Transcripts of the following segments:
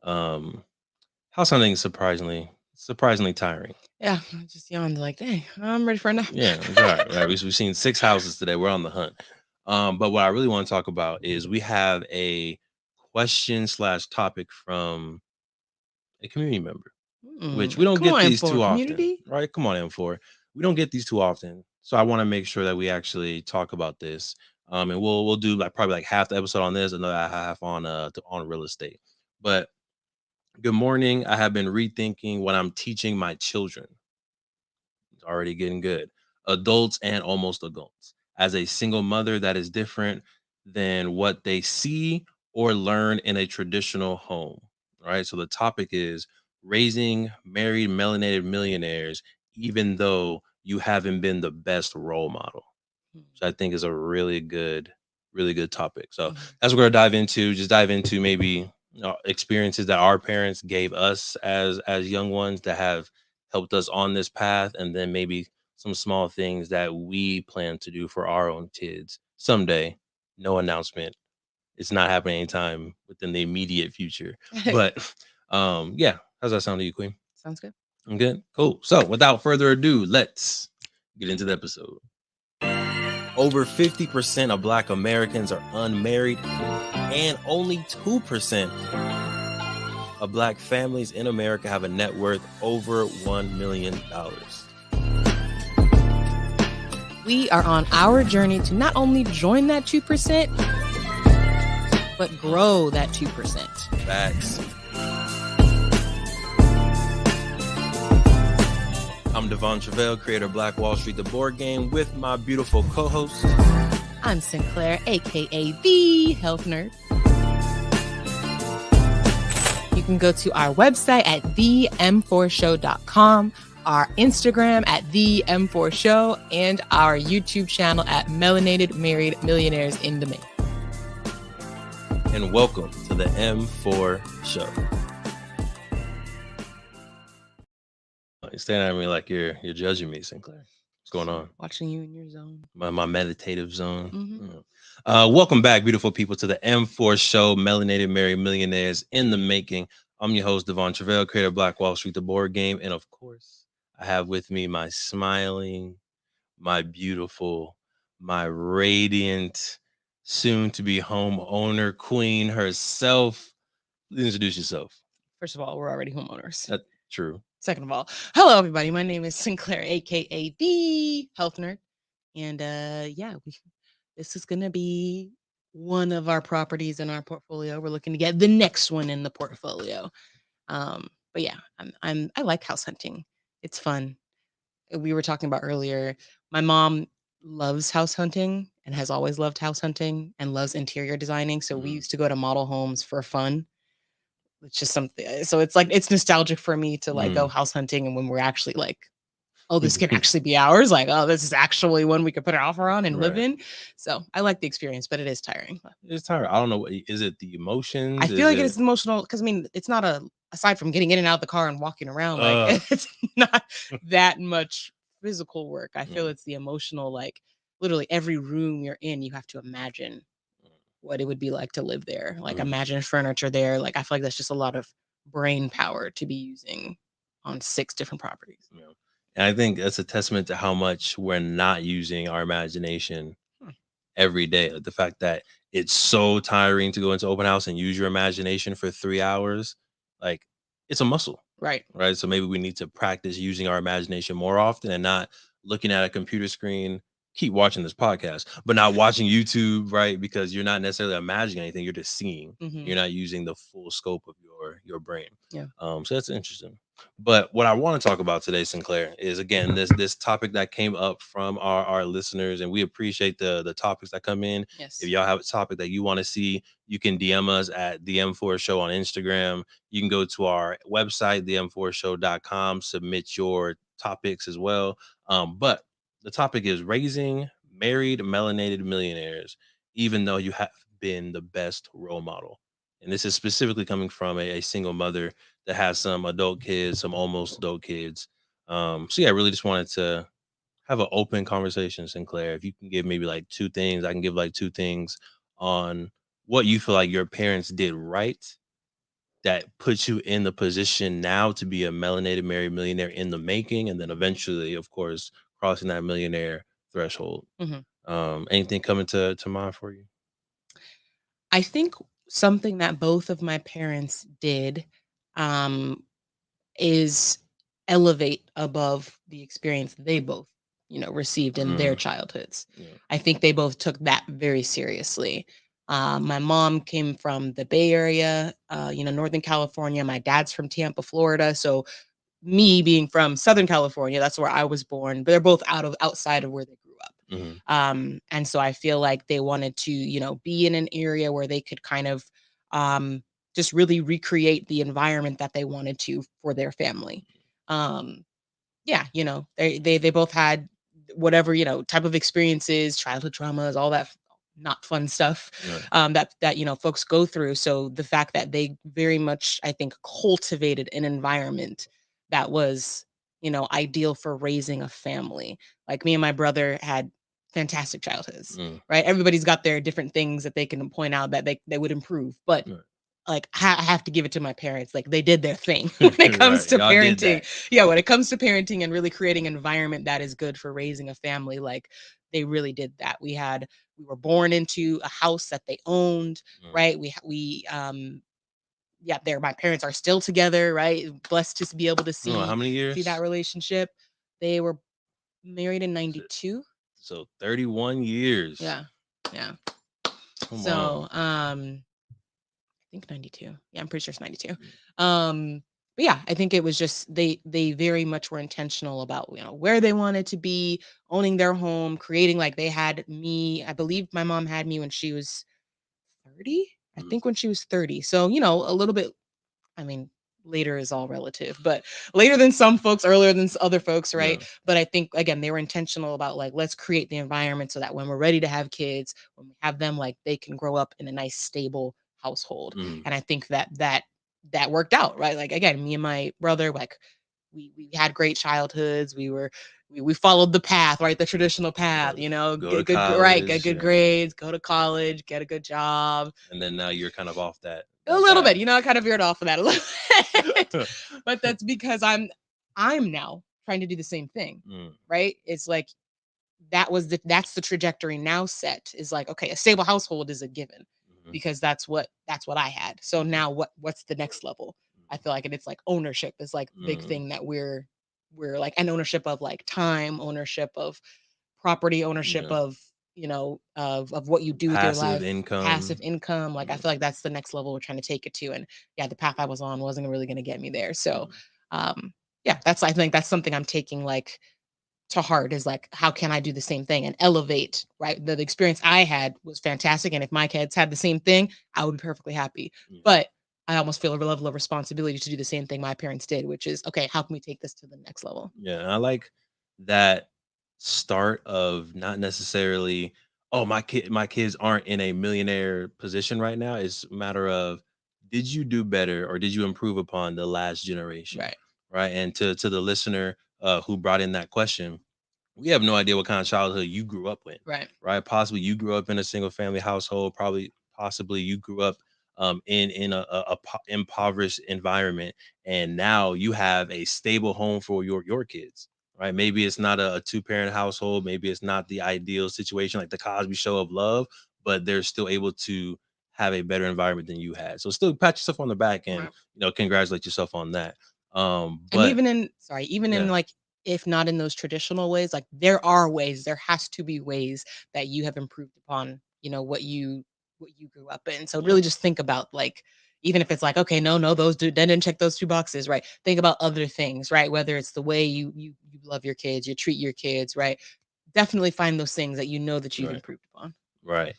Um, House hunting is surprisingly tiring. Yeah, I just yawned like, dang, I'm ready for a nap. Yeah, it's all right. Right, we've seen 6 houses today. We're on the hunt. But what I really want to talk about is we have a question slash topic from a community member, which we don't Come get on, these for too often, community. right? Come on, M4. We don't get these too often, so I want to make sure that we actually talk about this. And we'll do like probably like half the episode on this, another half on on real estate. But good morning. I have been rethinking what I'm teaching my children. It's already getting good. Adults and almost adults. As a single mother, that is different than what they see or learn in a traditional home. Right. So the topic is raising married melanated millionaires, even though you haven't been the best role model. So I think is a really good topic. So Mhm. that's what we're gonna dive into. Just dive into maybe experiences that our parents gave us as young ones that have helped us on this path, and then maybe some small things that we plan to do for our own kids someday. No announcement. It's not happening anytime within the immediate future. But yeah, how's that sound to you, Queen? Sounds good. I'm good. Cool. So without further ado, let's get into the episode. Over 50% of Black Americans are unmarried, and only 2% of Black families in America have a net worth over $1 million. We are on our journey to not only join that 2%, but grow that 2%. Facts. I'm Devon Truvel, creator of Black Wall Street, the board game, with my beautiful co-host. I'm Sinclair, aka the Health Nerd. You can go to our website at them4show.com, our Instagram at them4show, and our YouTube channel at Melanated Married Millionaires in the Making. And welcome to the M4 Show. You're staring at me like you're judging me, Sinclair. What's going on? Watching you in your zone. My meditative zone. Mhm. Welcome back, beautiful people, to the M4 Show, Melanated Married Millionaires in the Making. I'm your host, Devon Truvel, creator of Black Wall Street, the board game. And of course, I have with me my smiling, my beautiful, my radiant, soon to be homeowner queen herself. Please introduce yourself. First of all, we're already homeowners. That's true. Second of all, hello everybody. My name is Sinclair, aka the Health Nerd, and this is gonna be one of our properties in our portfolio. We're looking to get the next one in the portfolio. But yeah, I like house hunting. It's fun. We were talking about earlier. My mom loves house hunting and has always loved house hunting and loves interior designing. So we used to go to model homes for fun. It's just something. So it's like it's nostalgic for me to like go house hunting, and when we're actually like, oh, this can actually be ours. Like, oh, this is actually one we could put an offer on and live Right. in. So I like the experience, but it is tiring. It's tiring. I don't know. Is it the I emotions? feel Is like it it's emotional because I mean, it's not a aside from getting in and out of the car and walking around, like uh it's not that much physical work. I feel mm, it's the emotional, like literally every room you're in, you have to imagine what it would be like to live there. Like mm, imagine furniture there. Like I feel like that's just a lot of brain power to be using on 6 different properties. yeah. And I think that's a testament to how much we're not using our imagination Hmm. every day. Like the fact that it's so tiring to go into open house and use your imagination for 3 hours, like it's a muscle, Right. right? So maybe we need to practice using our imagination more often and not looking at a computer screen. Keep watching this podcast, but not watching YouTube, right? Because you're not necessarily imagining anything; you're just seeing. Hmm. You're not using the full scope of your brain. Yeah. So that's interesting. But what I want to talk about today, Sinclair, is again this topic that came up from our listeners, and we appreciate the topics that come in. If Yes. y'all have a topic that you want to see, you can DM us at the M4 Show on Instagram. You can go to our website, them4show.com, submit your topics as well. But the topic is raising married melanated millionaires, even though you have been the best role model. And this is specifically coming from a single mother that has some adult kids, some almost adult kids. So yeah, I really just wanted to have an open conversation, Sinclair. If you can give maybe like two things, I can give like two things on what you feel like your parents did right that puts you in the position now to be a melanated married millionaire in the making, and then eventually, of course, crossing that millionaire threshold? Mhm. Anything coming to mind for you? I think something that both of my parents did, um, is elevate above the experience they both, received in their Mm, childhoods. yeah. I think they both took that very seriously. My mom came from the Bay Area, Northern California. My dad's from Tampa, Florida. So me being from Southern California, that's where I was born, but they're both outside of where they grew up. Mhm. And so I feel like they wanted to, be in an area where they could kind of um, just really recreate the environment that they wanted to for their family. Um, yeah, they both had whatever, type of experiences, childhood traumas, all that not fun stuff Right. that folks go through. So the fact that they very much, I think, cultivated an environment that was, ideal for raising a family. Like me and my brother had fantastic childhoods, Mm, right? Everybody's got their different things that they can point out that they would improve, but right. like, I have to give it to my parents, like, they did their thing when it comes Right. to Y'all did parenting. that. Yeah, when it comes to parenting and really creating an environment that is good for raising a family, like, they really did that. We were born into a house that they owned, Mm. right? Yeah, my parents are still together, right? Blessed to be able to Oh, how see many that years? relationship. They were married in Is it- 92. So 31 years. Yeah, yeah. Come on. So, I think 92. Yeah, I'm pretty sure it's 92. Um, but yeah, I think it was just they very much were intentional about, where they wanted to be, owning their home, creating like they had me. I believe my mom had me when she was 30. I Mm, think when she was 30. So, a little bit, I mean, later is all relative, but later than some folks, earlier than other folks, yeah. right? But I think again, they were intentional about like, let's create the environment so that when we're ready to have kids, when we have them, like they can grow up in a nice, stable household. Mm, And I think that worked out, right? Like again, me and my brother, like we had great childhoods. We followed the path, right? The traditional path, go to get good, right? Get college. good Yeah. grades, go to college, get a good job, And then now you're kind of off a that little path. bit, I kind of veered off of that a little bit, but that's because I'm now trying to do the same thing, Mm, right? It's like that's the trajectory now set is like, okay, a stable household is a given mhm, because that's what I had. So mhm, now what's the next level? I feel like, and it's like ownership is like the big mhm, thing that we're like, an ownership of like time, ownership of property, ownership yeah. of of what you do with your Passive life, passive income. income. Like I Mm, feel like that's the next level we're trying to take it to. And yeah, the path I was on wasn't really going to get me there. So mm, yeah, I think that's something I'm taking like to heart is like, how can I do the same thing and elevate, right? The experience I had was fantastic. And if my kids had the same thing, I would be perfectly happy. yeah. But I almost feel a level of responsibility to do the same thing my parents did, which is okay, how can we take this to the next level? Yeah, and I like that start of not necessarily, oh, my kids aren't in a millionaire position right now. It's a matter of, did you do better or did you improve upon the last generation? Right. Right. And to the listener who brought in that question, we have no idea what kind of childhood you grew up in, Right. right? Possibly you grew up in a single family household. Probably, possibly you grew up in a impoverished environment, and now you have a stable home for your kids, right? Maybe it's not a two-parent household. Maybe it's not the ideal situation like the Cosby Show of love, but they're still able to have a better environment than you had. So still pat yourself on the back and Right. congratulate yourself on that. And But even in yeah, like, if not in those traditional ways, like there has to be ways that you have improved upon, what you grew up in. So yeah, really just think about like, even if it's like, okay, no, they didn't check those two boxes, right? Think about other things, right? Whether it's the way you love your kids, you treat your kids, right? Definitely find those things that you know that you've right. improved upon. Right.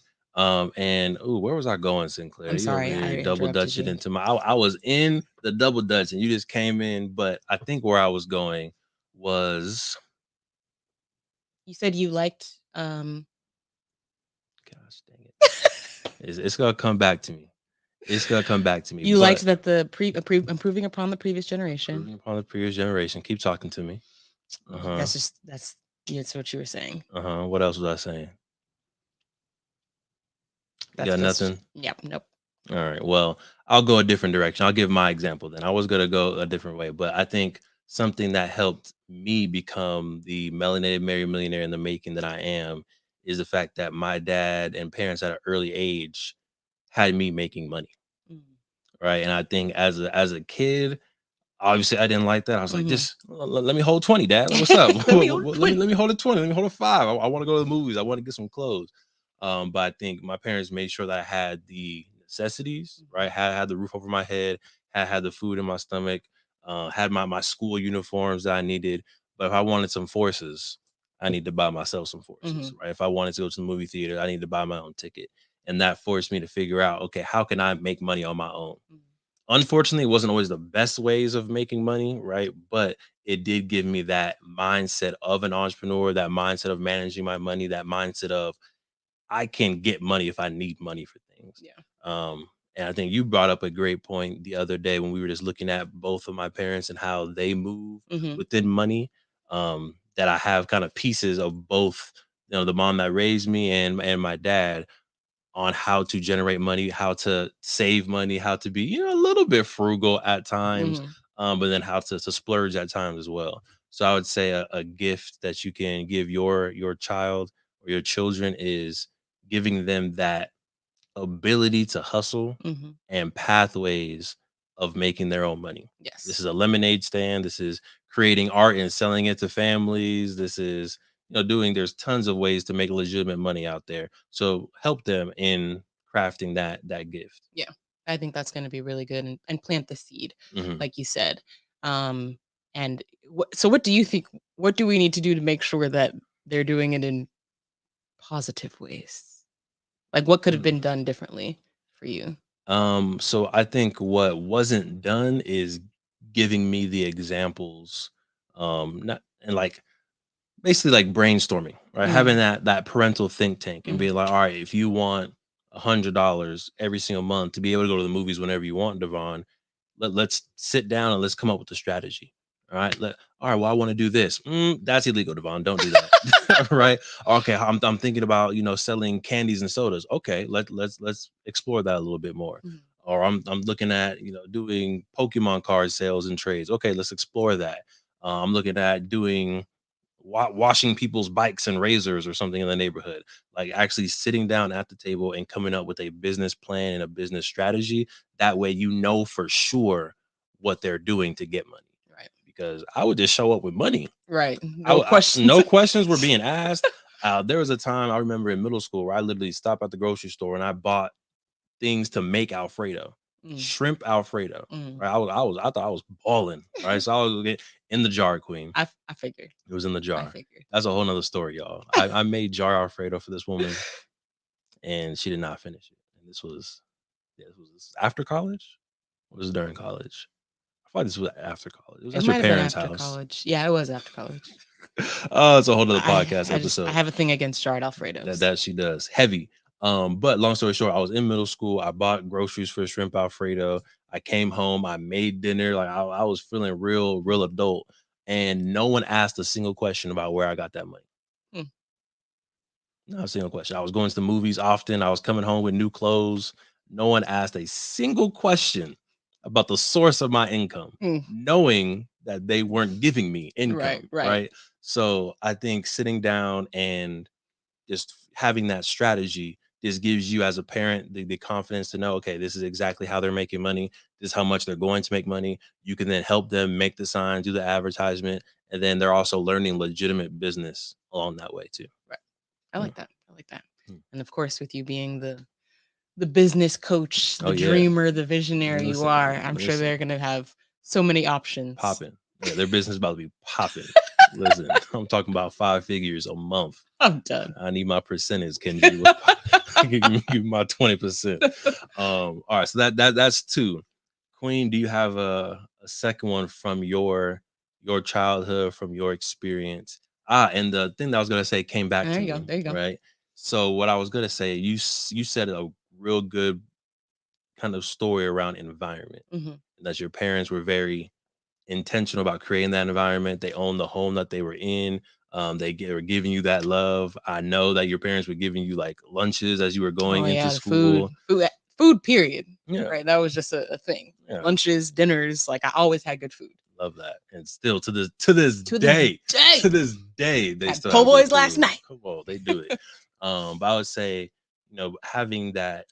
And ooh, where was I going, Sinclair? I'm You over sorry, I here double interrupted dutching you. into my. I was in the double dutch, and you just came in. But I think where I was going was, You said you liked gosh dang it, it's gonna come back to me. It's gonna come back to me. you liked But that improving upon the previous generation. improving upon the previous generation. Keep talking to me. Uh huh. That's what you were saying. Uh huh. What else was I saying? You That's got that's nothing. Yep, nope. All right. Well, I'll go a different direction. I'll give my example then. I was gonna go a different way, but I think something that helped me become the melanated married millionaire in the making that I am is the fact that my dad and parents at an early age had me making money. Mhm. Right. And I think as a kid, obviously, I didn't like that. I was like, Mhm. "Just let me hold 20, dad. Like, what's up? Let me hold Let me 20. hold a 20. Let me hold a 5. I wanna go to the movies. I wanna get some clothes." But I think my parents made sure that I had the necessities, right? Mhm. Had the roof over my head, had the food in my stomach, had my school uniforms that I needed. But if I wanted some forces, I need to buy myself some forces, Mhm. right? If I wanted to go to the movie theater, I need to buy my own ticket. And that forced me to figure out, okay, how can I make money on my own? Mhm. Unfortunately, it wasn't always the best ways of making money, right? But it did give me that mindset of an entrepreneur, that mindset of managing my money, that mindset of I can get money if I need money for things. Yeah. Um, and I think you brought up a great point the other day when we were just looking at both of my parents and how they move Mhm. within money. That I have kind of pieces of both, the mom that raised me and my dad on how to generate money, how to save money, how to be, a little bit frugal at times, Mhm. but then how to splurge at times as well. So I would say a gift that you can give your child or your children is giving them that ability to hustle Mhm. and pathways of making their own money. This Yes. is a lemonade stand. This is creating art and selling it to families. This is, doing, there's tons of ways to make legitimate money out there. So help them in crafting that gift. Yeah. I think that's gonna be really good and plant the seed, Hmm. like you said. Um, and what do you think, what do we need to do to make sure that they're doing it in positive ways? Like, what could have been done differently for you? So I think what wasn't done is giving me the examples, not and like basically like brainstorming, right? Having Mm, that parental think tank and being mhm, like, all right, if you want $100 every single month to be able to go to the movies whenever you want, Devon, let's sit down and let's come up with a strategy. All right. All right. Well, I want to do this. That's illegal, Devon. Don't do that. Right. Okay. I'm thinking about, selling candies and sodas. Okay. Let's explore that a little bit more. mhm, Or I'm looking at, doing Pokemon card sales and trades. Okay. Let's explore that. I'm looking at doing washing people's bikes and razors or something in the neighborhood, like actually sitting down at the table and coming up with a business plan and a business strategy. That way for sure what they're doing to get money, right, because I would just show up with money. right, no questions. No questions were being asked. There was a time I remember in middle school where I literally stopped at the grocery store and I bought things to make Alfredo, Mm, shrimp Alfredo. mm. Right, I thought I was balling. Right, so I was get in the jar, queen. I figured, It was in the I jar. figured. That's a whole nother story, y'all. I made jar Alfredo for this woman, and she did not finish it. And this was after college. Or was it during college? I thought this was after college. It was It at your might have been parents' after house. college. Yeah, it was after college. Oh, it's a whole other I podcast I episode have a thing against jarred that Alfredos. that she does. Heavy. But long story short, I was in middle school. I bought groceries for shrimp Alfredo. I came home. I made dinner. Like I was feeling real adult, and no one asked a single question about where I got that money. Mm, Not a single question. I was going to the movies often. I was coming home with new clothes. No one asked a single question about the source of my income, mm. knowing that they weren't giving me Right, income, right. right? So I think sitting down and just having that strategy just gives you as a parent the confidence to know, okay, this is exactly how they're making money. This is how much they're going to make money. You can then help them make the sign, do the advertisement, and then they're also learning legitimate business along that way too. Right. I Yeah. like that. I like that. Mm. And of course, with you being the business coach, Oh the yeah. dreamer, the visionary you are, I'm sure Listen, they're gonna have so many options. popping. Yeah, their business about to be popping. Listen, I'm talking about 5 figures a month. I'm done. I need my percentage, Kendry. Give me my 20%. All right, so that's two. Queen, do you have a second one from your childhood, from your experience? And the thing that I was gonna say came back There to you go. me, There you go. right? So what I was gonna say, you said a real good kind of story around environment, Mhm. that your parents were very intentional about creating that environment. They owned the home that they were in. Were giving you that love. I know that your parents were giving you like lunches as you were Oh going into yeah, the food. school. Food. food, period. Yeah. Right. That was just a thing. Yeah. Lunches, dinners, like I always had good food. Love that. And still to this To day, this day. they Had still po' have good boys last food. night. Come on, they do it. But I would say, having that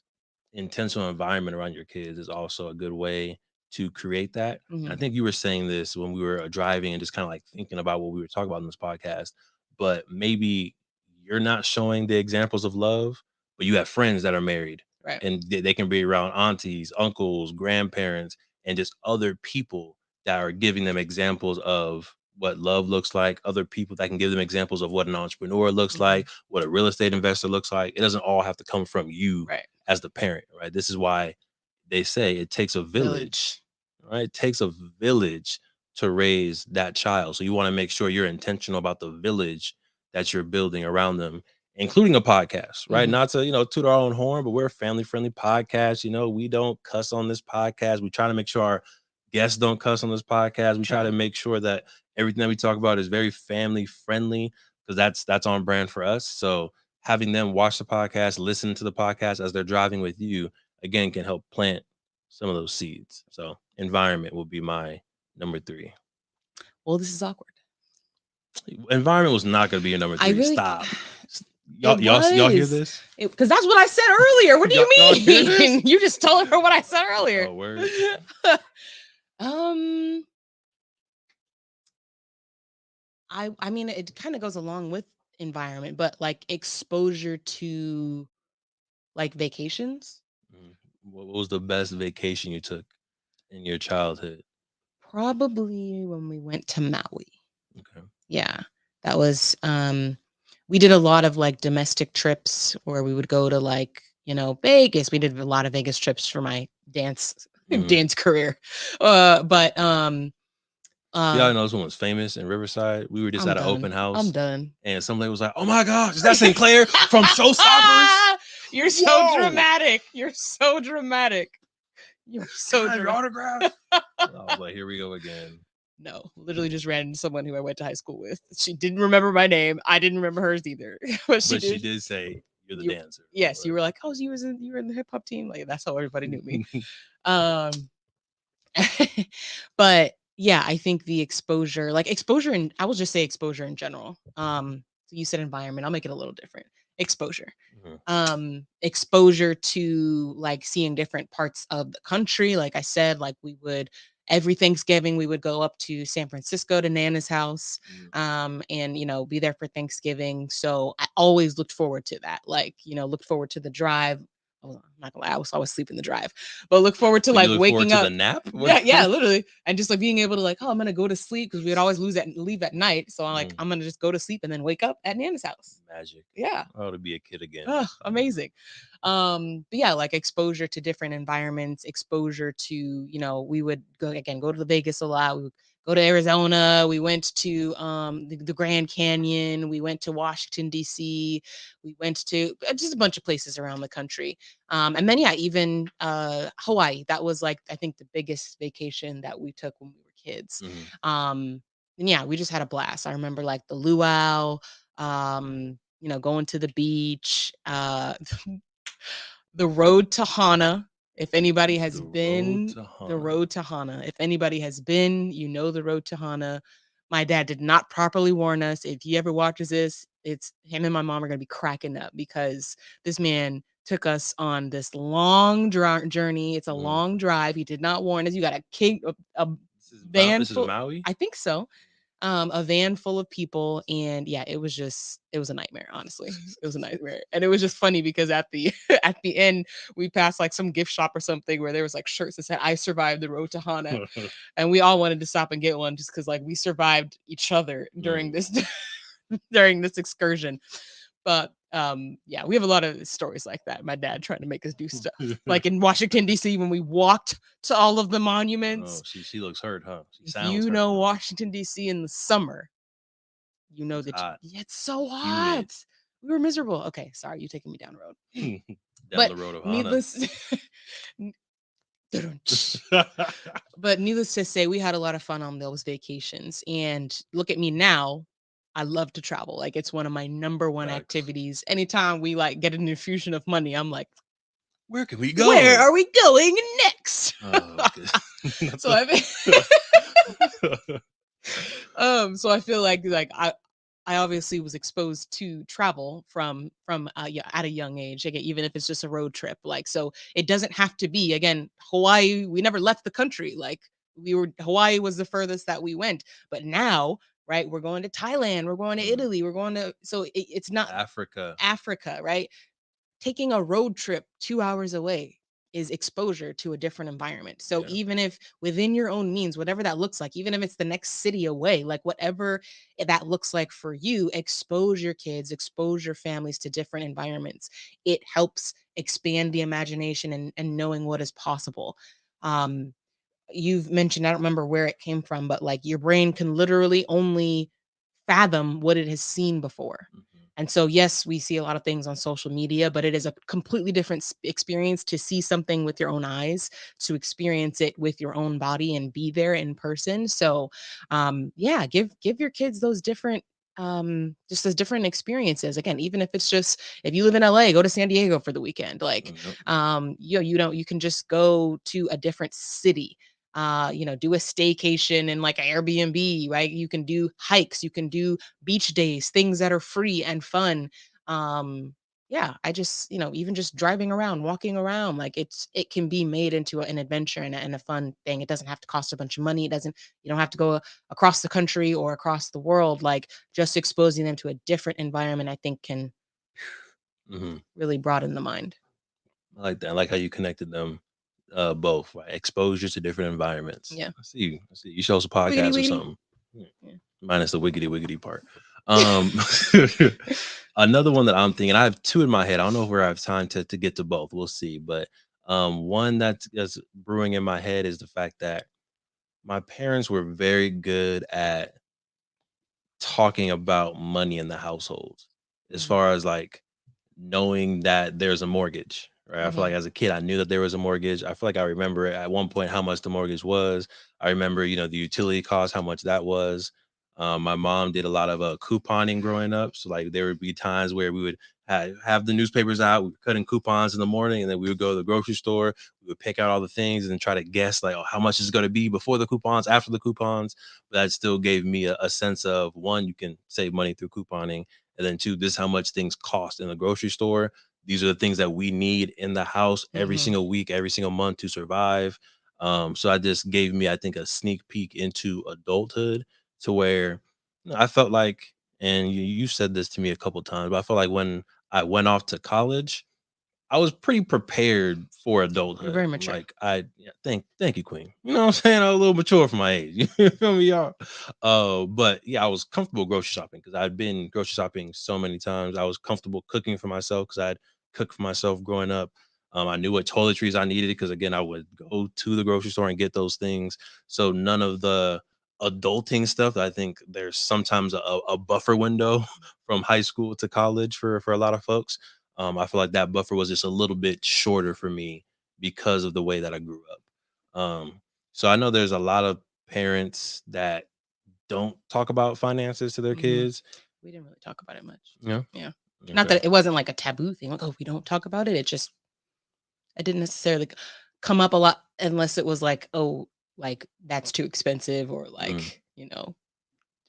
intentional environment around your kids is also a good way to create that. And I Mhm. think you were saying this when we were driving and just kind of like thinking about what we were talking about in this podcast. But maybe you're not showing the examples of love, but you have friends that are married Right. and they can be around aunties, uncles, grandparents, and just other people that are giving them examples of what love looks like, other people that can give them examples of what an entrepreneur looks like, what a real estate investor looks like. It doesn't all have to come from you Right. as the parent, right? This is why they say it takes a village, right? It takes a village to raise that child. So you want to make sure you're intentional about the village that you're building around them, including a podcast, right? Not to, toot our own horn, but we're a family friendly podcast. We don't cuss on this podcast. We try to make sure our guests don't cuss on this podcast. We try to make sure that everything that we talk about is very family friendly because that's on brand for us. So having them watch the podcast, listen to the podcast as they're driving with you, again, can help plant some of those seeds. So environment will be my number 3. Well, this is awkward. Environment was not going to be your number 3. I really Stop. y'all hear this? Because that's what I said earlier. What do you Y'all hear mean? this? You just told her what I said earlier. Oh, word. I mean, it kind of goes along with environment, but like exposure to like vacations. What was the best vacation you took in your childhood? Probably when we went to Maui. Okay. Yeah. That was we did a lot of like domestic trips where we would go to like, Vegas. We did a lot of Vegas trips for my dance career. But Y'all know this one was famous in Riverside. We were just at an open house. I'm done. And somebody was like, "Oh my gosh, is that Sinclair from Showstoppers?" You're so dramatic. You're so dramatic. You're so dramatic. Autograph. I was like, here we go again. No, literally just ran into someone who I went to high school with. She didn't remember my name. I didn't remember hers either. But she did say you're the dancer. Yes, you were like, oh, you were in the hip hop team. Like that's how everybody knew me. But yeah, I think the exposure, and I will just say exposure in general. So you said environment. I'll make it a little different. Exposure. Exposure to like seeing different parts of the country. Like I said, like we would every Thanksgiving we would go up to San Francisco to Nana's house and be there for Thanksgiving. So I always looked forward to that. Like, looked forward to the drive. I'm not gonna lie, I was always sleeping the drive, but look forward to like waking up. The nap? Yeah, literally, and just like being able to like, oh, I'm gonna go to sleep because we'd always leave at night. So I'm like, I'm gonna just go to sleep and then wake up at Nana's house. Magic. Yeah. Oh, to be a kid again. Oh, amazing. But yeah, like exposure to different environments, exposure to we would go to the Vegas a lot. We would go to Arizona. We went to the Grand Canyon. We went to Washington, D.C. We went to just a bunch of places around the country. And then, yeah, even Hawaii. That was like, I think the biggest vacation that we took when we were kids. And yeah, we just had a blast. I remember like the luau, going to the beach, the road to Hana. If anybody has been, the road to Hana. If anybody has been, the road to Hana. My dad did not properly warn us. If he ever watches this, it's him and my mom are going to be cracking up because this man took us on this long journey. It's a long drive. He did not warn us. You got a van. This is Maui? I think so. A van full of people, and yeah, it was a nightmare. Honestly, it was a nightmare, and it was just funny because at the at the end we passed like some gift shop or something where there was like shirts that said "I survived the road to Hana," and we all wanted to stop and get one just because like we survived each other during this during this excursion. But yeah, we have a lot of stories like that. My dad trying to make us do stuff like in Washington D.C. when we walked to all of the monuments. Oh, she looks hurt, huh? She sounds hurt. Washington D.C. in the summer, it's hot. It's so hot. We were miserable. Okay, sorry, you taking me down the road. Down the road of Hana. But needless to say, we had a lot of fun on those vacations. And look at me now. I love to travel. Like it's one of my number one activities. Anytime we like get an infusion of money, I'm like, Where can we Where go? are we going next? Oh, good. So I mean, so I feel like I obviously was exposed to travel from yeah, at a young age, again, even if it's just a road trip. Like, so it doesn't have to be, again, Hawaii. We never left the country. Like, Hawaii was the furthest that we went, but now, right, we're going to Thailand, we're going to Italy, we're going to, so it's not Africa. Africa, right? Taking a road trip 2 hours away is exposure to a different environment. So Yeah. even if within your own means, whatever that looks like, even if it's the next city away, like whatever that looks like for you, expose your kids, expose your families to different environments. It helps expand the imagination and knowing what is possible. Um, you've mentioned, I don't remember where it came from, but like your brain can literally only fathom what it has seen before. Mhm. And so, yes, we see a lot of things on social media, but it is a completely different experience to see something with your own eyes, to experience it with your own body and be there in person. So, yeah, give your kids those different, just as different experiences. Again, even if it's just, if you live in LA, go to San Diego for the weekend. Like, Yep. you can just go to a different city, do a staycation in like an Airbnb, right? You can do hikes, you can do beach days, things that are free and fun. Um, yeah, I just, even just driving around, walking around, like it can be made into an adventure and a fun thing. It doesn't have to cost a bunch of money. You don't have to go across the country or across the world. Like, just exposing them to a different environment, I think can Mhm. really broaden the mind. I like that. I like how you connected them both, right? Exposure to different environments. Yeah. I see you. I see you. Show us a Wiggity podcast or wiggity. something. Yeah. Yeah. Minus the wiggity wiggity part. Um Another one that I'm thinking, I have two in my head. I don't know if I have time to get to both. We'll see. But one that's brewing in my head is the fact that my parents were very good at talking about money in the household, as Mhm. far as like knowing that there's a mortgage, right? I feel like Mhm. as a kid, I knew that there was a mortgage. I feel like I remember at one point how much the mortgage was. I remember, the utility cost, how much that was. My mom did a lot of couponing growing up. So like there would be times where we would have the newspapers out, we would cut in coupons in the morning, and then we would go to the grocery store. We would pick out all the things and then try to guess like, oh, how much is going to be before the coupons, after the coupons. But that still gave me a sense of, one, you can save money through couponing, and then two, this is how much things cost in the grocery store. These are the things that we need in the house every Mhm. single week, every single month to survive. So I just gave me, I think, a sneak peek into adulthood, to where I felt like, and you said this to me a couple times, but I felt like when I went off to college, I was pretty prepared for You're adulthood. very mature. Like, yeah, thank you, Queen. You know what I'm saying? I was a little mature for my age. You feel me, y'all? But yeah, I was comfortable grocery shopping because I'd been grocery shopping so many times. I was comfortable cooking for myself because I'd cooked for myself growing up. I knew what toiletries I needed because, again, I would go to the grocery store and get those things. So none of the adulting stuff. I think there's sometimes a buffer window from high school to college for a lot of folks. I feel like that buffer was just a little bit shorter for me because of the way that I grew up. So I know there's a lot of parents that don't talk about finances to their Mhm. kids. We didn't really talk about it much. Yeah. Yeah. Not Okay. that it wasn't like a taboo thing, like, "Oh, we don't talk about it." It just, it didn't necessarily come up a lot unless it was like, "Oh, like, that's too expensive," or Mm, like,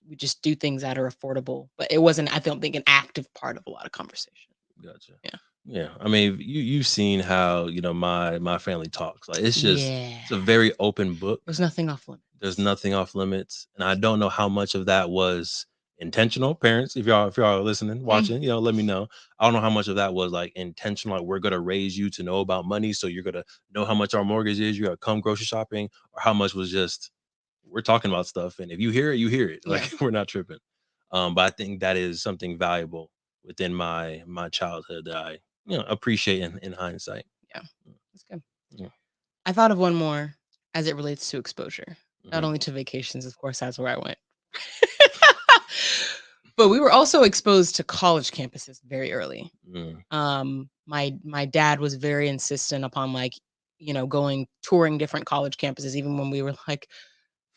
we just do things that are affordable, but it wasn't, I don't think, an active part of a lot of conversation. gotcha. Yeah. Yeah. I mean, you've seen how my family talks. Like Yeah. it's a very open book. There's nothing off There's limits. nothing off limits, and I don't know how much of that was intentional. Parents, if y'all are listening, Mm, watching, let me know. I don't know how much of that was like intentional. Like, we're gonna raise you to know about money, so you're gonna know how much our mortgage is. You're gonna come grocery shopping, or how much was just, we're talking about stuff, and if you hear it, you hear it. yeah, Like, we're not tripping. But I think that is something valuable within my childhood that I appreciate in hindsight. yeah. That's good. Yeah. I thought of one more as it relates to exposure, not Hmm. only to vacations, of course, that's where I went. But we were also exposed to college campuses very early. Mm, My dad was very insistent upon, like, going touring different college campuses even when we were like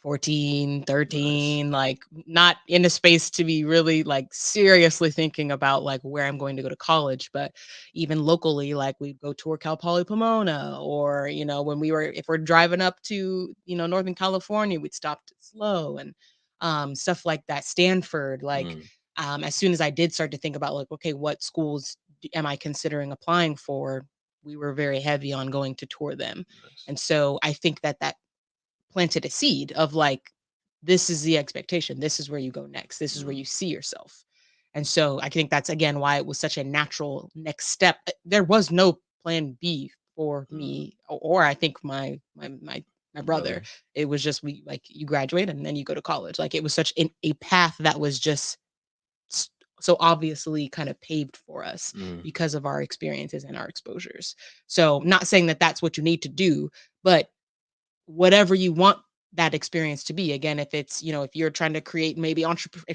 14, Nice. 13, like not in a space to be really like seriously thinking about like where I'm going to go to college, but even locally, like we'd go tour Cal Poly Pomona, or, when if we're driving up to, Northern California, we'd stop to Slow and stuff like that. Stanford, like Mm, as soon as I did start to think about like, okay, what schools am I considering applying for? We were very heavy on going to tour them. nice. And so I think that planted a seed of like, this is the expectation. This is where you go next. This is where Mm, you see yourself. And so I think that's again why it was such a natural next step. There was no plan B for mm. me, or I think my Your brother. brother. It was just we like you graduate and then you go to college. Like it was such a path that was just s- so obviously kind of paved for us Mm, because of our experiences and our exposures. So not saying that that's what you need to do, but whatever you want that experience to be. Again, if it's, if you're trying to create maybe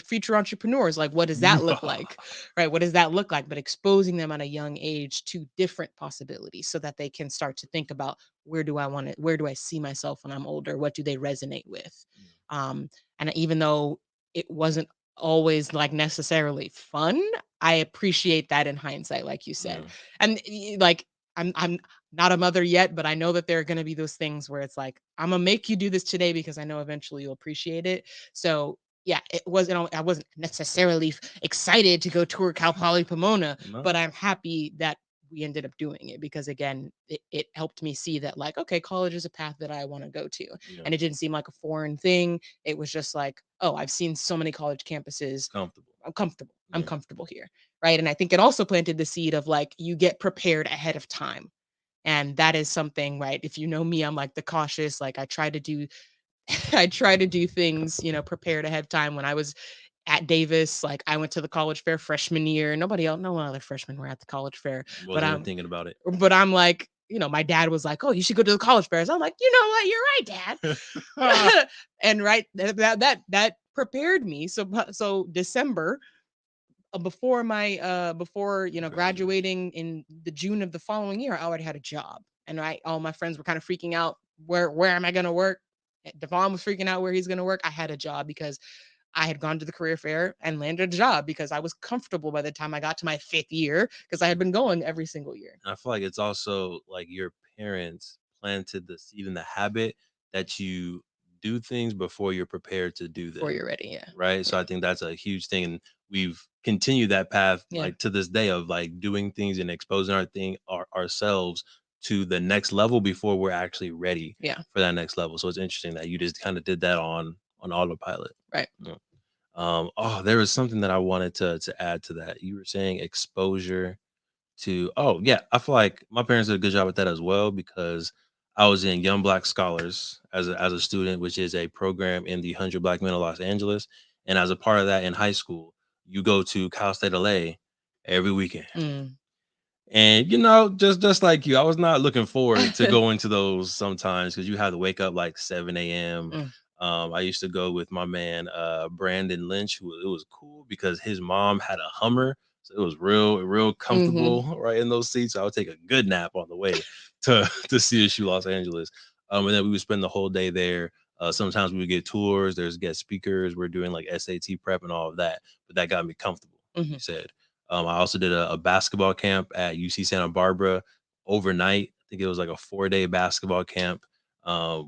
future entrepreneurs, like what does that look like? Right? What does that look like? But exposing them at a young age to different possibilities so that they can start to think about where do I see myself when I'm older? What do they resonate with? Um, and even though it wasn't always like necessarily fun, I appreciate that in hindsight, like you said. yeah. And like I'm not a mother yet, but I know that there are going to be those things where it's like, I'm gonna make you do this today because I know eventually you'll appreciate it. So yeah, I wasn't necessarily excited to go tour Cal Poly Pomona, but No. I'm happy that we ended up doing it because again, it helped me see that like, okay, college is a path that I want to go to. Yeah. And it didn't seem like a foreign thing. It was just like, oh, I've seen so many college campuses. Comfortable. I'm comfortable. I'm Yeah. comfortable here. Right. And I think it also planted the seed of like, you get prepared ahead of time, and that is something, right? If you know me, I'm like the cautious, like I try to do I try to do things, prepared ahead of time. When I was at Davis, like I went to the college fair freshman year. No one other freshmen were at the college fair. But Wasn't even I'm thinking about it. like, my dad was like, "Oh, you should go to the college fairs." I'm like, "You know what? You're right, dad." And right, that prepared me. So December, before Graduation. graduating in the June of the following year, I already had a job, and all my friends were kind of freaking out. Where am I going to work? Devon was freaking out where he's going to work. I had a job because I had gone to the career fair and landed a job because I was comfortable by the time I got to my fifth year because I had been going every single year I feel like it's also like your parents planted the seed in the habit that you do things before you're prepared to do before them. you're ready. Yeah, Right. So yeah, I think that's a huge thing. And we've continued that path yeah, like to this day of like doing things and exposing ourselves to the next level before we're actually ready yeah. for that next level. So it's interesting that you just kind of did that on autopilot. Right. Yeah. There was something that I wanted to add to that. You were saying exposure to yeah, I feel like my parents did a good job with that as well because I was in Young Black Scholars as a student, which is a program in the 100 Black Men of Los Angeles, and as a part of that in high school, you go to Cal State LA every weekend. Mm. And just like you, I was not looking forward to going to those sometimes because you had to wake up like 7 a.m. Mm. I used to go with my man Brandon Lynch, who it was cool because his mom had a Hummer, so it was real Hmm. comfortable right in those seats. So I would take a good nap on the way to to CSU Los Angeles, and then we would spend the whole day there. Sometimes we would get tours. There's guest speakers. We're doing like SAT prep and all of that, but that got me comfortable, like Hmm. you said. I also did a basketball camp at UC Santa Barbara overnight. I think it was like a 4-day basketball camp.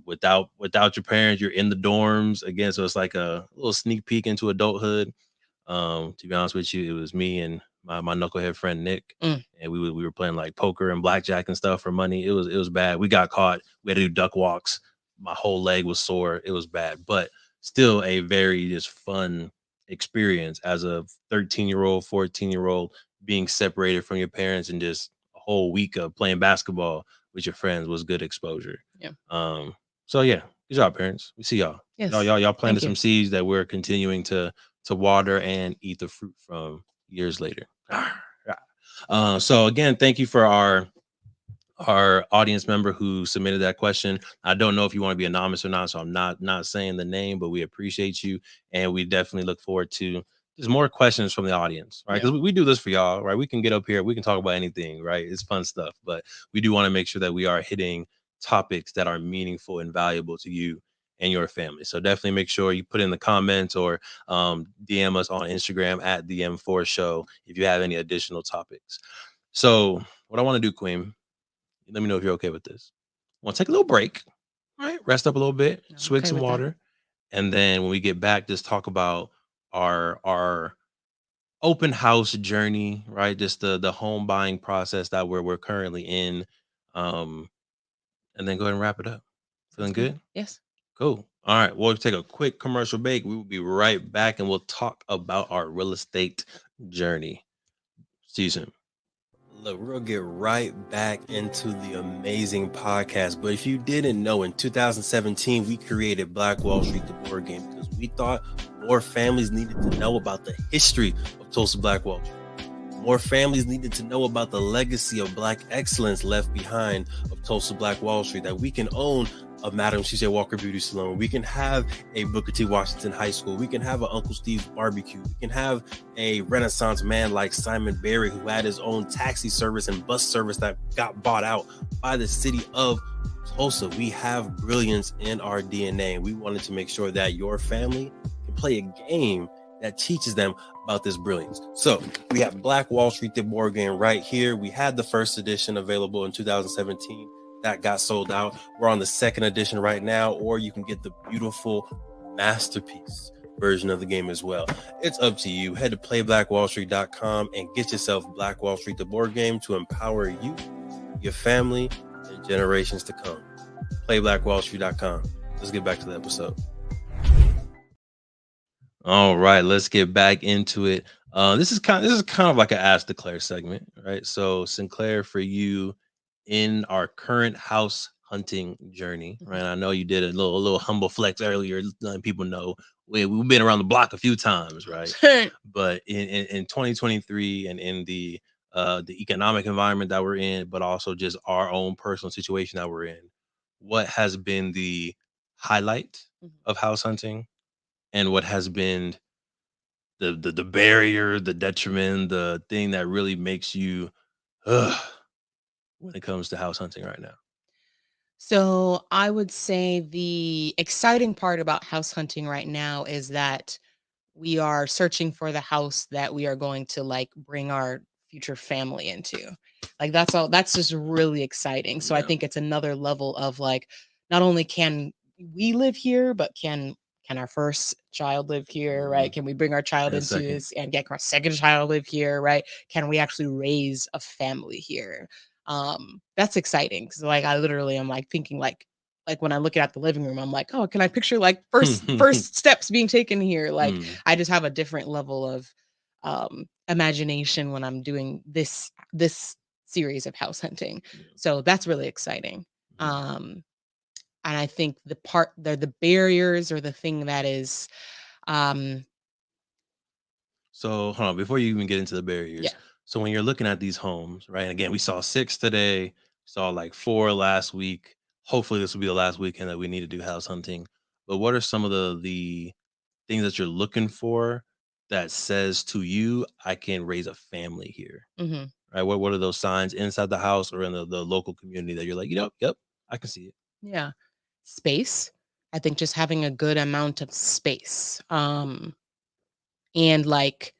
Without your parents, you're in the dorms again, so it's like a little sneak peek into adulthood. To be honest with you, it was me and my knucklehead friend Nick, Mm. and we were playing like poker and blackjack and stuff for money. It was bad. We got caught. We had to do duck walks. My whole leg was sore. It was bad, but still a very just fun experience as a 13-year-old, 14-year-old being separated from your parents and just a whole week of playing basketball with your friends was good exposure. Yeah. So yeah, good job, parents. We see y'all. Y'all, Yes. y'all, y'all planted Thank you. some seeds that we're continuing to water and eat the fruit from years later. So again, thank you for our audience member who submitted that question. I don't know if you want to be anonymous or not, so I'm not saying the name, but we appreciate you, and we definitely look forward to just more questions from the audience, right? Yeah. Because we do this for y'all, right? We can get up here, we can talk about anything, right? It's fun stuff, but we do want to make sure that we are hitting topics that are meaningful and valuable to you and your family. So definitely make sure you put in the comments or DM us on Instagram at the M4 Show if you have any additional topics. So what I want to do, Queen, let me know if you're okay with this. I want to take a little break, all right? Rest up a little bit, I'm swig okay some with that. water, and then when we get back, just talk about our open house journey, right? Just the home buying process that we're currently in, um, and then go ahead and wrap it up. Sounds Feeling good. good? Yes. Cool. All right, we'll take a quick commercial break. We will be right back, and we'll talk about our real estate journey. See you soon. Look, we're gonna get right back into the amazing podcast. But if you didn't know, in 2017, we created Black Wall Street, the board game, because we thought more families needed to know about the history of Tulsa Black Wall Street. More families needed to know about the legacy of Black excellence left behind of Tulsa Black Wall Street, that we can own a Madam C.J. Walker Beauty Salon. We can have a Booker T. Washington High School. We can have an Uncle Steve's Barbecue. We can have a Renaissance man like Simon Berry, who had his own taxi service and bus service that got bought out by the city of Tulsa. We have brilliance in our DNA, and we wanted to make sure that your family can play a game that teaches them about this brilliance. So we have Black Wall Street, the board game, right here. We had the first edition available in 2017. That got sold out. We're on the second edition right now, or you can get the beautiful masterpiece version of the game as well. It's up to you. Head to playblackwallstreet.com and get yourself Black Wall Street, the board game, to empower you, your family, and generations to come. Playblackwallstreet.com. Let's get back to the episode. All right, let's get back into it. This is kind of like an Ask Declare segment, right? So Sinclair, for you, in our current house hunting journey, right? I know you did a little humble flex earlier, letting people know we've been around the block a few times, right? But in 2023 and in the economic environment that we're in, but also just our own personal situation that we're in, what has been the highlight of house hunting, and what has been the barrier, the detriment, the thing that really makes you when it comes to house hunting right now? So I would say the exciting part about house hunting right now is that we are searching for the house that we are going to like bring our future family into. Like that's just really exciting. So I think it's another level of like, not only can we live here, but can our first child live here, right? Can we bring our child And into second. this and get our second child live here, right? Can we actually raise a family here? That's exciting because like I literally am like thinking like when I'm looking at the living room, I'm like, oh, can I picture like first steps being taken here? Like I just have a different level of imagination when I'm doing this series of house hunting. So that's really exciting. And I think the barriers or the thing that is um So hold on, before you even get into the barriers. yeah. So when you're looking at these homes, right? And again, we saw 6 today, saw like 4 last week. Hopefully this will be the last weekend that we need to do house hunting. But what are some of the things that you're looking for that says to you, I can raise a family here? Mhm. Right? What are those signs inside the house or in the local community that you're like, yep, I can see it. Yeah. Space. I think just having a good amount of space. And like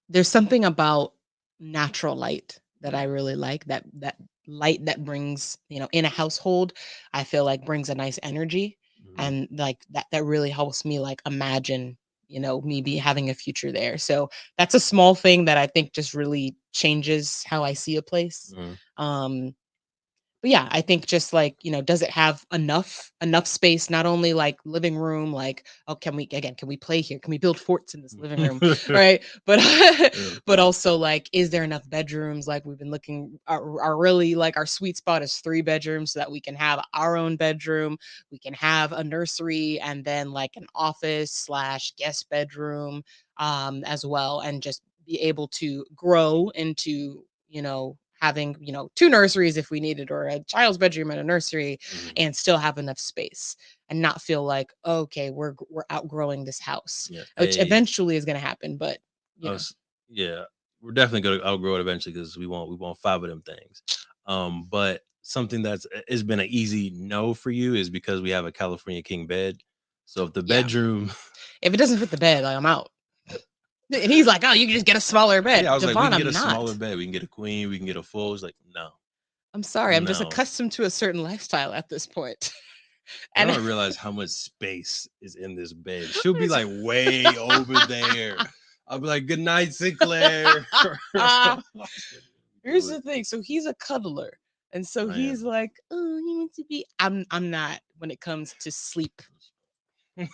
there's something about natural light that I really like, that light that brings, in a household, I feel like brings a nice energy, and like that really helps me like imagine, me be having a future there. So that's a small thing that I think just really changes how I see a place. Mhm. Um but yeah, I think just like, does it have enough space, not only like living room, like, oh, can we play here? Can we build forts in this living room? Right. But but also like, is there enough bedrooms? Like we've been looking are really like our sweet spot is 3 bedrooms so that we can have our own bedroom, we can have a nursery and then like an office/guest bedroom as well, and just be able to grow into, having, 2 nurseries if we needed, or a child's bedroom and a nursery, and still have enough space and not feel like, okay, we're outgrowing this house, Yeah. which eventually is going to happen, but Yeah, we're definitely gonna outgrow it eventually because we want 5 of them things. But something that's has been an easy no for you is because we have a California king bed. So if the Yeah. bedroom, If it doesn't fit the bed, like I'm out. And he's like, "Oh, you can just get a smaller bed." yeah, I was like, we Devon, can get I'm a not. smaller bed, we can get a queen, we can get a full. It's like, no, I'm sorry. I'm just no. accustomed to a certain lifestyle at this point. I And don't realize how much space is in this bed. She'll be like way over there. I'll be like, good night, Sinclair. Here's the thing. So he's a cuddler. And so I he's am. like, "Oh, he wants to be." I'm not when it comes to sleep.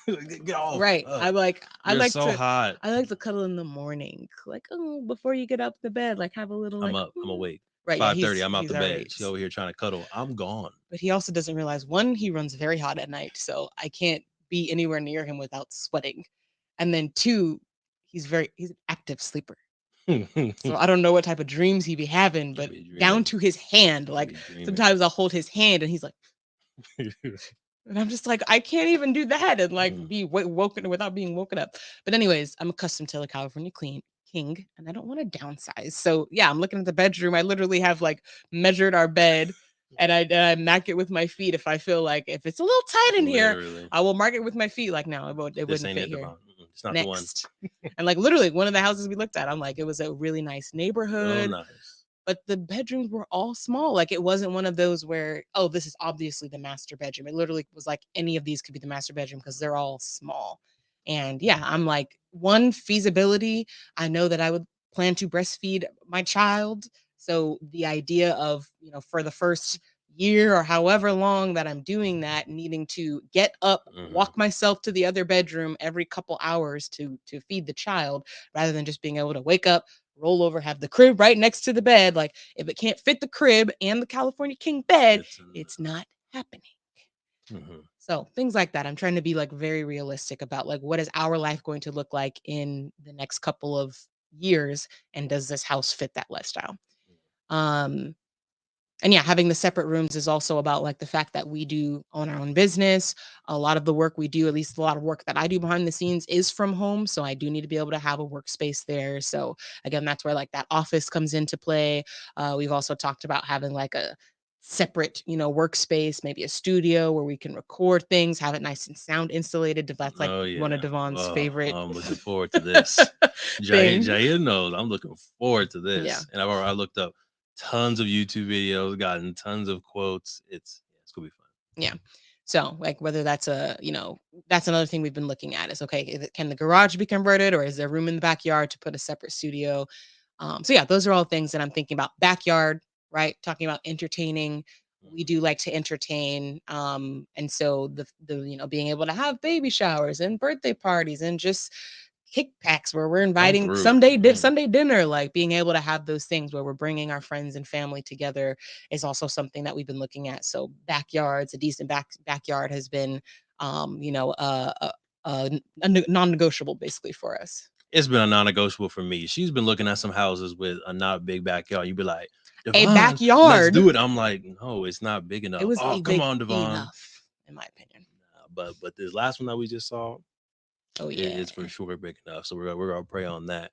Get off. Right. Oh, I you're like so hot. I like to cuddle in the morning. Like, oh, before you get up the bed, like have a little I'm like up. I'm awake. right, yeah, 5:30. I'm out he's the already bed. She over here trying to cuddle. I'm gone. but he also doesn't realize one, he runs very hot at night, so I can't be anywhere near him without sweating. And then two, he's an active sleeper. So I don't know what type of dreams he be having, but down to his hand, like sometimes I'll hold his hand and he's like, and I'm just like, I can't even do that and like be woken without being woken up. But anyways, I'm accustomed to the California king, and I don't want to downsize. So yeah, I'm looking at the bedroom. I literally have like measured our bed, and I mark it with my feet. If I feel like if it's a little tight in here, Literally. I will mark it with my feet. Like no, it This wouldn't ain't fit it, here. Devon. It's not Next, the one. and like literally one of the houses we looked at, I'm like, it was a really nice Real neighborhood, nice. but the bedrooms were all small. Like it wasn't one of those where, oh, this is obviously the master bedroom. It literally was like any of these could be the master bedroom because they're all small. And yeah, I'm like, one, feasibility. I know that I would plan to breastfeed my child. So the idea of, for the first year or however long that I'm doing that, needing to get up, walk myself to the other bedroom every couple hours to feed the child, rather than just being able to wake up, roll over, have the crib right next to the bed. Like if it can't fit the crib and the California king bed, it's not happening. So things like that. I'm trying to be like very realistic about like what is our life going to look like in the next couple of years, and does this house fit that lifestyle? And yeah, having the separate rooms is also about like the fact that we do own our own business. A lot of the work we do, at least a lot of work that I do behind the scenes, is from home. So I do need to be able to have a workspace there. So again, that's where like that office comes into play. We've also talked about having like a separate, workspace, maybe a studio where we can record things, have it nice and sound insulated. That's like one of Devon's favorite. I'm looking forward to this. Jair knows I'm looking forward to this. Yeah. And I looked up tons of YouTube videos, gotten tons of quotes. It's gonna be fun. Yeah. So like whether that's that's another thing we've been looking at is, okay, can the garage be converted, or is there room in the backyard to put a separate studio? So yeah, those are all things that I'm thinking about. Backyard, right? Talking about entertaining. We do like to entertain. And so the being able to have baby showers and birthday parties and just kickbacks where we're inviting Sunday dinner, like being able to have those things where we're bringing our friends and family together is also something that we've been looking at. So backyards, a decent backyard has been, a non-negotiable basically for us. It's been a non-negotiable for me. She's been looking at some houses with a not big backyard. You'd be like, A Devon, backyard. let's do it. I'm like, no, it's not big enough. It was come on, Devon. Enough, in my opinion. But this last one that we just saw, oh yeah, it's for sure big enough. So we're gonna pray on that.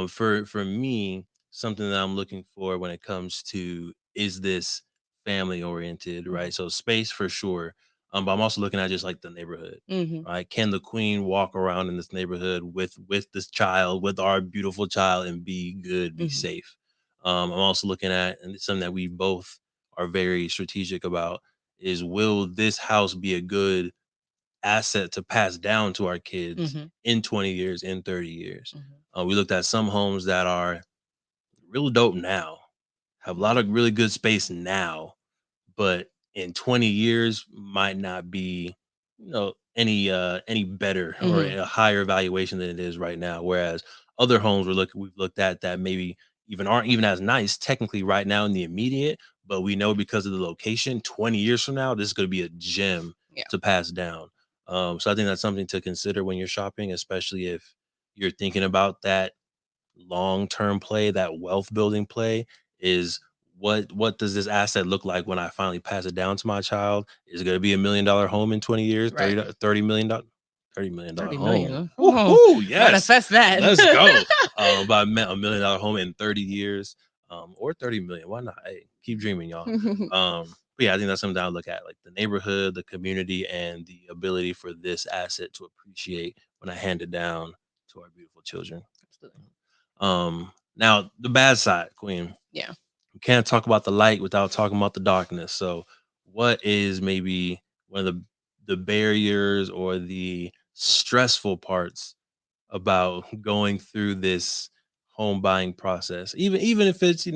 For me, something that I'm looking for when it comes to, is this family oriented, right? So space for sure. But I'm also looking at just like the neighborhood, right? Can the queen walk around in this neighborhood with this child, with our beautiful child, and be good, be safe? I'm also looking at, and it's something that we both are very strategic about, is will this house be a good asset to pass down to our kids in 20 years, in 30 years? We looked at some homes that are real dope now, have a lot of really good space now, but in 20 years might not be, any better or a higher valuation than it is right now. Whereas other homes we've looked at that maybe even aren't even as nice technically right now in the immediate, but we know because of the location, 20 years from now, this is going to be a gem to pass down. So I think that's something to consider when you're shopping, especially if you're thinking about that long-term play, that wealth building play. Is what does this asset look like when I finally pass it down to my child? Is it going to be $1 million home in 20 years? Right. $30 million? $30 million home. Oh, yes. Manifest that. Let's go. About $1 million home in 30 years. Or 30 million. Why not? Hey, keep dreaming, y'all. But yeah, I think that's something I look at, like the neighborhood, the community, and the ability for this asset to appreciate when I hand it down to our beautiful children. Absolutely. Now the bad side, Queen. Yeah. We can't talk about the light without talking about the darkness. So, what is maybe one of the barriers or the stressful parts about going through this home buying process? Even if it's